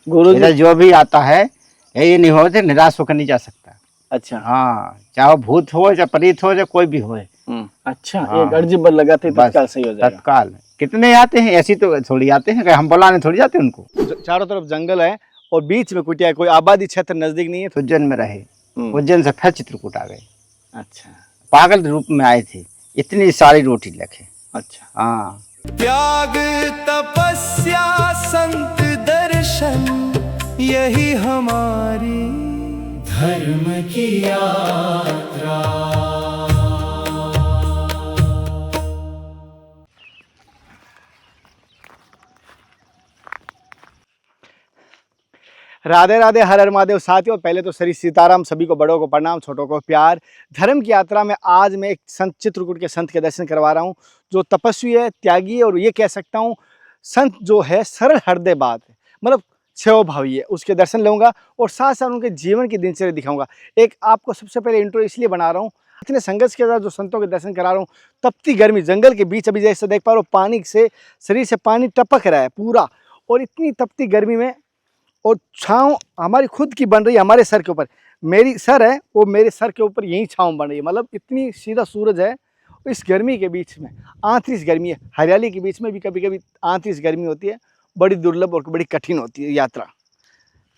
गुरुजी इधर जो भी आता है ये नहीं हो निराश होकर नहीं जा सकता। अच्छा हाँ, चाहे वो भूत हो चाहे प्रीत हो चाहे कोई भी हो। अच्छा हाँ। एक अर्जी बल लगाते बस, तत्काल सही हो जाएगा। तत्काल कितने आते हैं, ऐसी तो थोड़ी आते हैं, हम बुलाने थोड़ी जाते हैं उनको। चारों तरफ जंगल है और बीच में कुटिया है, कोई आबादी क्षेत्र नजदीक नहीं है। उज्जैन में रहे, उज्जैन से फिर चित्रकूट आ गए। अच्छा पागल रूप में आए थे, इतनी सारी रोटी लखे। अच्छा हाँ, त्याग तपस्या संत दर्शन यही हमारी धर्म की यात्रा। राधे राधे, हर हर महादेव। साथियों पहले तो श्री सीताराम, सभी को बड़ों को प्रणाम, छोटों को प्यार। धर्म की यात्रा में आज मैं एक संत चित्रकूट के संत के दर्शन करवा रहा हूँ, जो तपस्वी है, त्यागी है, और ये कह सकता हूँ संत जो है सरल हृदय बात है, मतलब सेवा भावी है। उसके दर्शन लूँगा और साथ साथ उनके जीवन की दिनचर्या दिखाऊंगा। एक आपको सबसे पहले इंट्रो इसलिए बना रहा हूँ, इतने संघर्ष के साथ जो संतों के दर्शन करा रहा हूँ, तपती गर्मी जंगल के बीच, अभी जैसे देख पा रहा हूँ पानी से शरीर से पानी टपक रहा है पूरा, और इतनी तपती गर्मी में और छाँव हमारी खुद की बन रही है हमारे सर के ऊपर। मेरी सर है वो मेरे सर के ऊपर यही छाँव बन रही है, मतलब इतनी सीधा सूरज है। इस गर्मी के बीच में आंतरिक गर्मी है, हरियाली के बीच में भी कभी कभी आंतरिक गर्मी होती है, बड़ी दुर्लभ और बड़ी कठिन होती है यात्रा।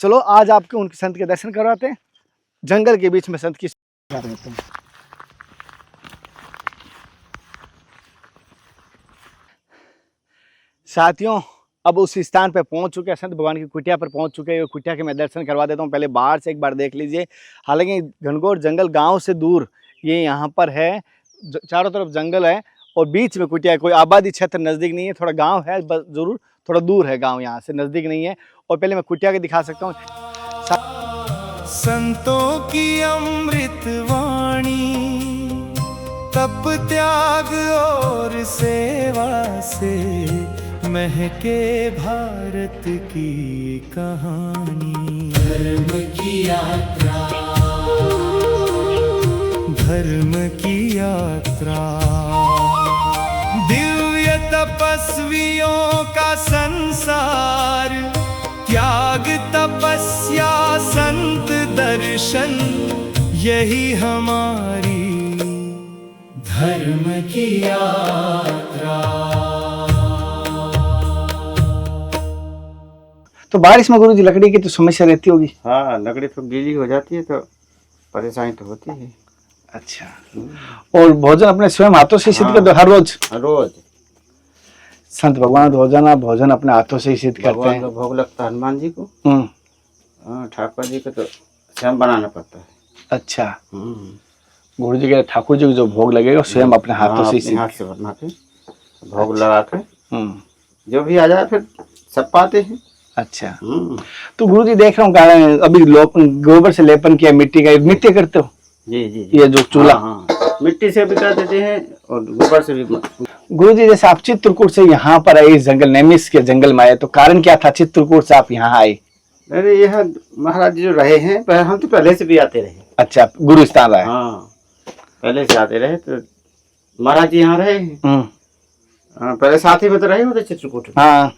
चलो आज आपको उनके संत के दर्शन करवाते हैं, जंगल के बीच में संत की करते हैं। साथियों अब उस स्थान पर पहुंच चुके हैं, संत भगवान की कुटिया पर पहुंच चुके हैं। कुटिया के मैं दर्शन करवा देता हूं, पहले बाहर से एक बार देख लीजिए। हालांकि घनघोर जंगल गांव से दूर ये यहाँ पर है, चारों तरफ जंगल है और बीच में कुटिया है, कोई आबादी क्षेत्र नज़दीक नहीं है। थोड़ा गांव है बस, जरूर थोड़ा दूर है गांव, यहाँ से नज़दीक नहीं है। और पहले मैं कुटिया के दिखा सकता हूँ। संतों की अमृत वाणी, तप त्याग और सेवा से महके भारत की कहानी। धर्म की यात्रा, धर्म की यात्रा, दिव्य तपस्वियों का संसार, त्याग तपस्या संत दर्शन यही हमारी धर्म की यात्रा। तो बारिश में गुरुजी लकड़ी की तो समस्या रहती होगी। हाँ, लकड़ी तो गीली हो जाती है तो परेशानी तो होती है। अच्छा, और भोजन अपने स्वयं हाथों से सिद्ध करते हो हर रोज? रोज संत भगवान रोजाना भोजन अपने हाथों से ही सिद्ध करते हैं। भोग लगता है हनुमान जी को, ठाकुर जी को तो स्वयं बनाना पड़ता है। अच्छा, गुरु जी के ठाकुर जी को जो भोग लगेगा स्वयं अपने हाथों से हाथ से बना के भोग लगा के जो भी आ जाए फिर सब पाते हैं। अच्छा, तो गुरु जी देख रहा हूँ अभी गोबर से लेपन किया, मिट्टी का नित्य करते हो? जी जी, ये जो चूल्हा मिट्टी से भी कर देते हैं और गोबर से भी। गुरु जी जैसे आप चित्रकूट से यहाँ पर आए, इस जंगल नैमिष के जंगल में आए, तो कारण क्या था चित्रकूट से आप यहाँ आए? अरे यह महाराज जी जो रहे हैं, हम तो पहले से भी आते रहे। अच्छा, गुरु स्थान रहे? हाँ, पहले से आते रहे, तो महाराज जी यहाँ रहे हैं। पहले साथ ही में तो रहे होते चित्रकूट में। हाँ,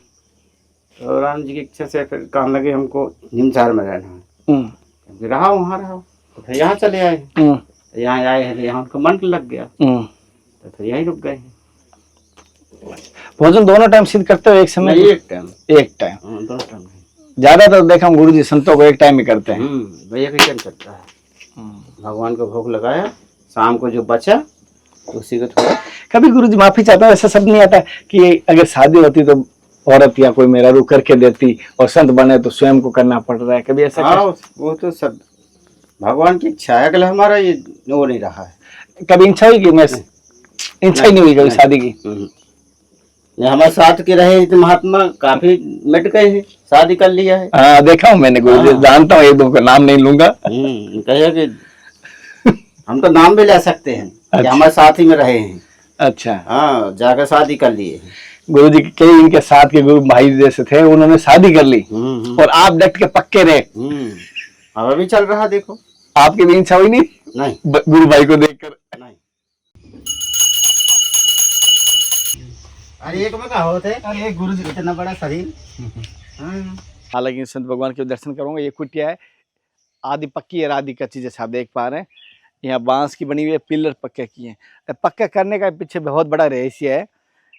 तो राम जी की इच्छा से फिर कहने लगे हमको हिमसार में रहना है। रहा वहाँ रहा, तो फिर यहाँ चले आए। तो यहाँ आए हैं, यहाँ उनको मन लग गया, तो फिर यहीं रुक गए। भोजन दोनों टाइम सिद्ध करते हो एक समय? एक टाइम। एक टाइम, दोनों टाइम। ज्यादातर देखा हूँ गुरु जी संतों को एक टाइम ही करते हैं। भैया का करता है, भगवान को भोग लगाया, शाम को जो बचा तो उसी को थोड़ा। कभी गुरु जी माफी चाहता हूँ, ऐसा सब नहीं आता कि अगर शादी होती तो औरत या कोई मेरा रू करके देती और संत बने तो स्वयं को करना पड़ रहा है, कभी ऐसा? हाँ, वो तो सब भगवान की इच्छा है, अगला हमारा ये वो नहीं रहा है। कभी इच्छा हुई कि मैं इच्छा ही नहीं हुई कभी शादी की? हमारे साथ के रहे तो महात्मा काफी मिट गए हैं, शादी कर लिया है। हाँ, देखा हूँ मैंने गुरु जी, जानता हूँ, एक दो का नाम नहीं लूंगा। कहे कि हम तो नाम भी ले सकते हैं। अच्छा। हमारे साथ ही में रहे हैं। अच्छा, हाँ, जाकर शादी कर लिए। गुरु जी कई इनके साथ के गुरु भाई जैसे थे, उन्होंने शादी कर ली और आप डट के पक्के रहे। अब अभी चल रहा, देखो। आपकी भी इच्छा हुई नहीं? नहीं, गुरु भाई को देखकर नहीं। अरे एक में का होते, अरे गुरु जी इतना बड़ा शरीर, हालांकि संत भगवान के दर्शन करूंगा। ये कुटिया है, आधी पक्की और आधी कच्ची, जैसे आप देख पा रहे हैं। यहाँ बांस की बनी हुई है, पिलर पक्के किए हैं। पक्का करने का पीछे बहुत बड़ा रहस्य है।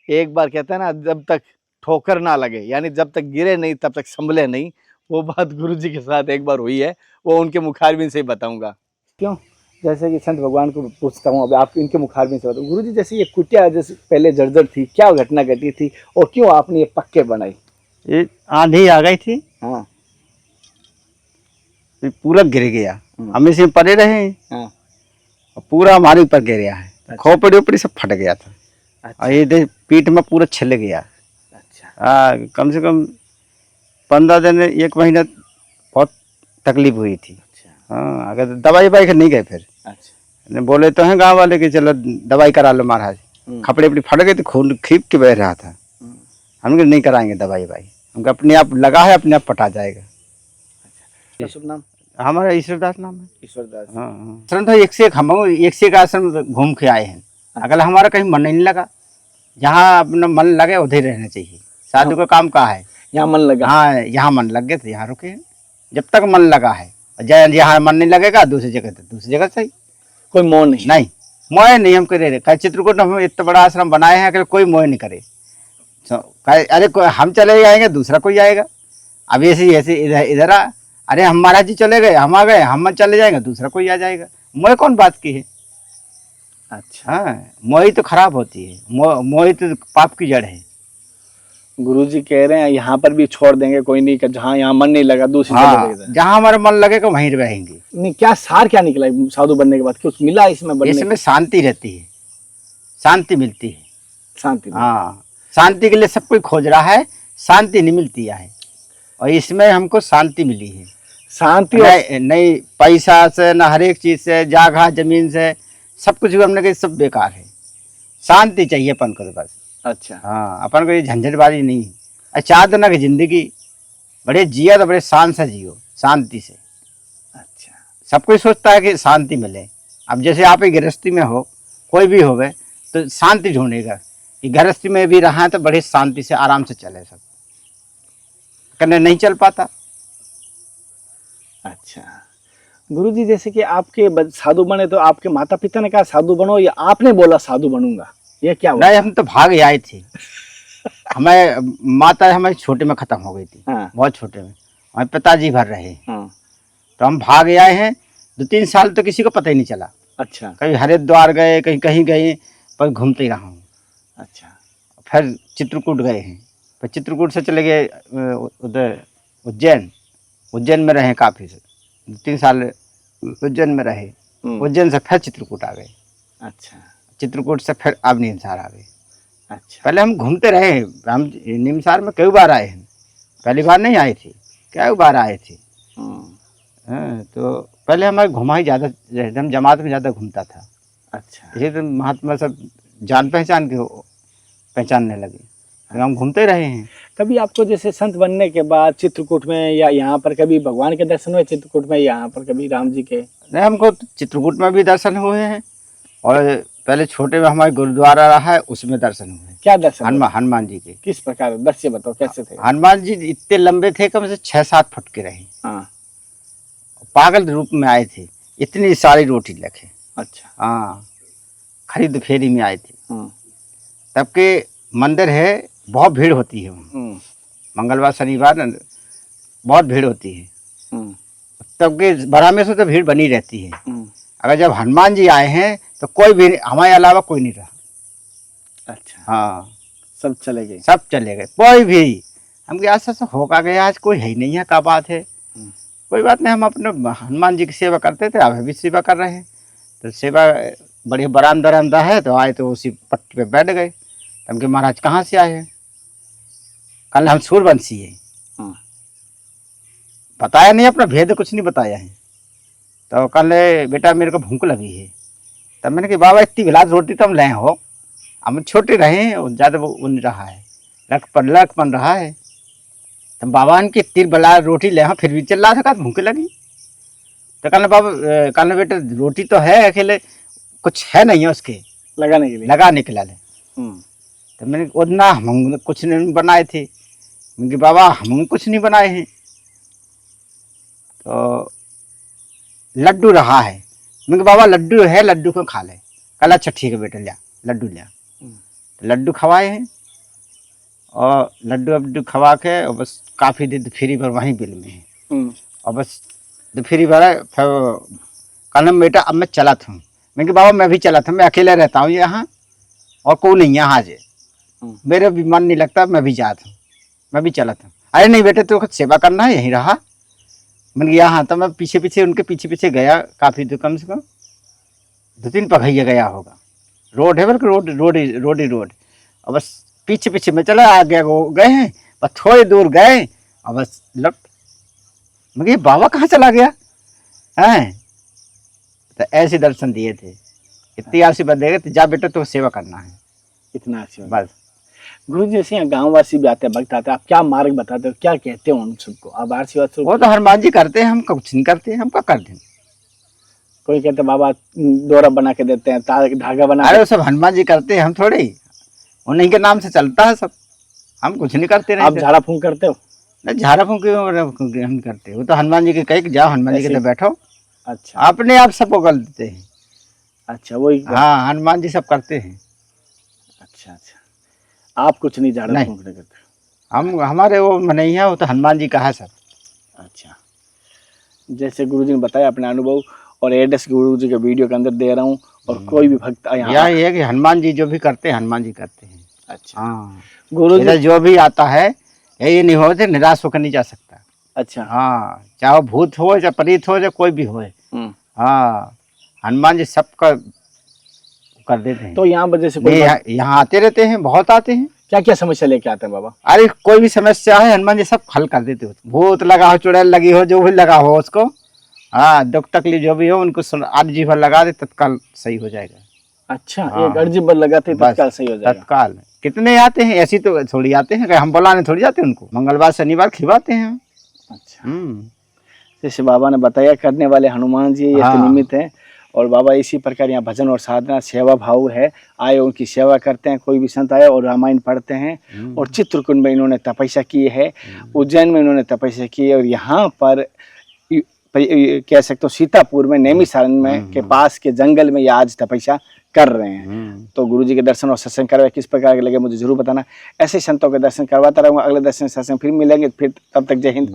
एक बार कहते हैं ना, जब तक ठोकर ना लगे, यानी जब तक गिरे नहीं तब तक संभले नहीं। वो बात गुरुजी के साथ एक बार हुई है, वो उनके मुखारबिन से ही बताऊंगा। क्यों, जैसे कि संत भगवान को पूछता हूँ, अब आप इनके मुखारबिन से बताओ। गुरुजी, जैसे ये कुटिया जैसे पहले जर्जर थी, क्या घटना घटी थी और क्यों आपने ये पक्के बनाई? ये आंधी आ गई थी, हाँ, ये पूरा गिर गया। हम इसी में पड़े रहे, हाँ, और पूरा हमारे ऊपर गिर गया है। अच्छा। खोपड़ी उपड़ी सब फट गया था। अच्छा, और ये देख पीठ में पूरा छिल गया। अच्छा, कम से कम 15 दिन 1 महीना बहुत तकलीफ हुई थी। अच्छा, हाँ, अगर दवाई नहीं गए फिर। अच्छा, बोले तो हैं गांव वाले कि चलो दवाई करा लो महाराज। कपड़े उपड़े फट गए तो खून खींच के बह रहा था। हम नहीं कराएंगे दवाई भाई, हमको अपने आप लगा है, अपने आप पटा जाएगा। शुभ नाम? हमारा ईश्वरदास नाम है। ईश्वरदास। हाँ, आश्रम तो एक से एक आश्रम घूम के आए हैं। अगर हमारा कहीं मन नहीं लगा, जहाँ अपना मन लगे उधर रहना चाहिए। साधु का काम कहाँ है? यहाँ मन लगा। हाँ, यहाँ मन लग गया तो यहाँ रुके हैं, जब तक मन लगा है। जहाँ मन नहीं लगेगा दूसरी जगह, तो दूसरी जगह सही। कोई मोह नहीं? नहीं, मोह नहीं हम करे। कहे चित्रकूट में हम इतना बड़ा आश्रम बनाए हैं, अगर कोई मोह नहीं करे। अरे हम चले जाएंगे, दूसरा कोई आएगा। अब ऐसे ऐसे इधर आ, अरे हम महाराज जी चले गए, हम आ गए, हम चले जाएंगे, दूसरा कोई आ जाएगा। मोह कौन बात की है? अच्छा, हाँ, मोही तो खराब होती है, मोही तो पाप की जड़ है। गुरुजी कह रहे हैं यहाँ पर भी छोड़ देंगे, कोई नहीं, जहाँ यहाँ मन नहीं लगा दूसरी जगह हाँ, जहाँ हमारा मन लगेगा वहीं रहेंगे। नहीं, क्या सार क्या निकला साधु बनने के बाद? कुछ मिला इसमें बनने? इसमें शांति रहती है, शांति मिलती है। शांति? हाँ, शांति के लिए सब कोई खोज रहा है, शांति नहीं मिलती है, और इसमें हमको शांति मिली है। शांति नहीं पैसा से, न हर एक चीज से, जागा जमीन से, सब कुछ हमने कहा सब बेकार है। शांति चाहिए अपन को बस। अच्छा, हाँ, अपन को ये झंझटबाजी नहीं। अच्छा तो ना कि जिंदगी बड़े जिया तो बड़े शांत से जियो, शांति से। अच्छा, सब कोई सोचता है कि शांति मिले। अब जैसे आप गृहस्थी में हो, कोई भी हो गए तो शांति ढूंढेगा कि गृहस्थी में भी रहा है तो बड़े शांति से आराम से चले। सब करने नहीं चल पाता। अच्छा गुरुजी, जैसे कि आपके साधु बने तो आपके माता पिता ने कहा साधु बनो, या आपने बोला साधु बनूंगा? ये क्या हुआ? नहीं, हम तो भाग आए थे। हमें माता हमारी छोटे में खत्म हो गई थी। हाँ। बहुत छोटे में हमारे पिताजी भर रहे। हाँ। तो हम भाग आए हैं। 2-3 साल तो किसी को पता ही नहीं चला। अच्छा, कहीं हरिद्वार गए, कहीं कहीं गए, पर घूमते ही रहा हूँ। अच्छा, फिर चित्रकूट गए हैं, फिर चित्रकूट से चले गए उधर उज्जैन में रहे काफ़ी से 2-3 साल उज्जैन में रहे। उज्जैन से फिर चित्रकूट आ गए। अच्छा, चित्रकूट से फिर अब निमसार आ गए। अच्छा, पहले हम घूमते रहे। हम निमसार में कई बार आए हैं, पहली बार नहीं आए थे, कई बार आए थे। हाँ, तो पहले हमारे घुमाई ज़्यादा, हम जमात में ज़्यादा घूमता था। अच्छा, इसी तो महात्मा सब जान पहचान के पहचानने लगे, हम घूमते रहे हैं। कभी आपको जैसे संत बनने के बाद चित्रकूट में या यहाँ पर कभी भगवान के दर्शन हुए? चित्रकूट में, यहाँ पर कभी राम जी के? नहीं, हमको चित्रकूट में भी दर्शन हुए हैं, और पहले छोटे में हमारे गुरुद्वारा रहा है, उसमें दर्शन हुए। क्या दर्शन? हनुमान जी के। किस प्रकार दर्शन बताओ, कैसे थे? हनुमान जी इतने लंबे थे, कम से 6-7 फुट के रहे। हाँ। पागल रूप में आए थे, इतनी सारी रोटी लेके। अच्छा। हाँ, खरीद फेरी में आए थे। हाँ। तब के मंदिर है, बहुत भीड़ होती है वहाँ। मंगलवार शनिवार बहुत भीड़ होती है। तब के बरामे से तो भीड़ बनी रहती है। अगर जब हनुमान जी आए हैं तो कोई भी हमारे अलावा कोई नहीं रहा। अच्छा। हाँ, सब चले गए? सब चले गए, कोई भी। हम ऐसा से होगा गया, आज कोई है ही नहीं है, क्या बात है। कोई बात नहीं, हम अपने हनुमान जी की सेवा करते थे, अब भी सेवा कर रहे हैं। तो सेवा बड़ी बरामदा है, तो आए तो उसी पट्टी पे बैठ गए। तो हमके महाराज कहाँ से आए हैं? कल हम सूरवंशी है। बताया नहीं, अपना भेद कुछ नहीं बताया है। तो कल बेटा मेरे को भूख लगी है। तब मैंने कहा बाबा इतनी गिलास रोटी तो हम ले हो, हम छोटे रहे हैं, ज़्यादा वो उन रहा है, लक बन रहा है। तो बाबा ने इतनी बला रोटी ले हो, फिर भी चल रहा था, भूख लगी। तो कहना बाबा, कहना बेटा रोटी तो है, अकेले कुछ है नहीं है उसके लगाने के लिए, लगाने के लिए। तो मैंने उतना हम कुछ नहीं बनाए थे। मैंने बाबा हम कुछ नहीं बनाए हैं। तो लड्डू रहा है। मैंने कहा बाबा लड्डू है, लड्डू को खा ले। कल अच्छा ठीक है बेटा, लिया लड्डू लिया। तो लड्डू खवाए हैं और लड्डू खवा के और बस काफ़ी दिन फ्री पर वहीं बिल में है और बस फ्री भरा। फिर कहना बेटा अब मैं चला था। मैं कि बाबा मैं भी चला था, मैं अकेला रहता हूँ यहाँ और कोई नहीं यहाँ आज, मेरा भी मन नहीं लगता, मैं भी जाता हूँ, मैं भी चला था। अरे नहीं बेटे तो सेवा करना है, यहीं रहा। मैंने यहाँ तो मैं पीछे पीछे उनके पीछे पीछे गया काफ़ी, तो कम से कम 2-3 पगैया गया होगा। रोड है बल्कि रोड ही रोड। और बस पीछे पीछे में चला, आगे वो गए हैं, बस थोड़ी दूर गए और बस लौट। मैं बाबा कहाँ चला गया है। तो ऐसे दर्शन दिए थे, इतनी आशीर्वाद देगा तो जा बेटा तो सेवा करना है, इतना आशीर्वाद। बस। गुरु जी जैसे यहाँ गाँववासी भी आते हैं, भक्त आते हैं, आप क्या मार्ग बताते हो, क्या कहते हो उन सबको, आप आशीर्वाद स्वरूप? वो तो हनुमान जी करते हैं, हम कुछ नहीं करते, हम क्या कर दें। कोई कहते हैं बाबा डोरा बना के देते हैं, तार धागा बना अरे वो सब हनुमान जी करते हैं, हम थोड़े, उन्हीं के नाम से चलता है सब, हम कुछ नहीं करते। आप झाड़ा फूंक करते हो? नहीं झाड़ा फूंक हम करते, वो तो हनुमान जी के कहे कि जाओ हनुमान जी के तो बैठो। अच्छा, अपने आप सबको कर देते हैं। अच्छा वही। हाँ हनुमान जी सब करते हैं। अच्छा अच्छा, आप कुछ नहीं झाड़ा नहीं। फूंकने करते? हम हमारे वो मनैया वो तो हनुमान जी का है सब। अच्छा, जैसे गुरु जी ने बताया अपने अनुभव और एड्रेस गुरु जी के वीडियो के अंदर दे रहा हूँ, और कोई भी भक्त यहाँ यही है कि हनुमान जी जो भी करते हैं हनुमान जी करते हैं। अच्छा हाँ गुरु जी। इधर जो भी आता है ये नहीं हो तो निराश होकर नहीं जा सकता। अच्छा हाँ चाहे वो भूत हो चाहे प्रीत हो चाहे कोई भी हो, हाँ हनुमान जी सबका कर देते हैं। तो यहाँ पर जैसे कोई यहाँ आते रहते हैं, बहुत आते हैं। क्या क्या समस्या लेके आते हैं बाबा? अरे कोई भी समस्या है हनुमान जी सब हल कर देते हो। भूत लगा हो, चुड़ैल लगी हो, जो भी लगा हो उसको, हाँ दुख तकलीफ जो भी हो उनको अर्जी भर लगा दे, तत्काल सही हो जाएगा। अच्छा हाँ। एक अर्जी पर लगाते बस, तत्काल सही हो जाएगा। तत्काल। कितने आते हैं, ऐसी तो थोड़ी आते हैं, हम बुलाने थोड़ी जाते हैं उनको, मंगलवार शनिवार खिलवाते हैं। अच्छा जैसे बाबा ने बताया करने वाले हनुमान जी ये हाँ। निमित्त है, और बाबा इसी प्रकार यहाँ भजन और साधना सेवा भाव है, आए उनकी सेवा करते हैं। कोई भी संत आए और रामायण पढ़ते हैं, और चित्रकूट में इन्होंने तपस्या की है, उज्जैन में इन्होंने तपस्या की है, और यहाँ पर कह सकते हो सीतापुर में नैमिषारण्य में के पास के जंगल में ये आज तपस्या कर रहे हैं। तो गुरु जी के दर्शन और सत्संग करवाए किस प्रकार के लगे मुझे जरूर बताना। ऐसे संतों के दर्शन करवाता रहूंगा। अगले दर्शन सत्संग फिर मिलेंगे, फिर तब तक जय हिंद।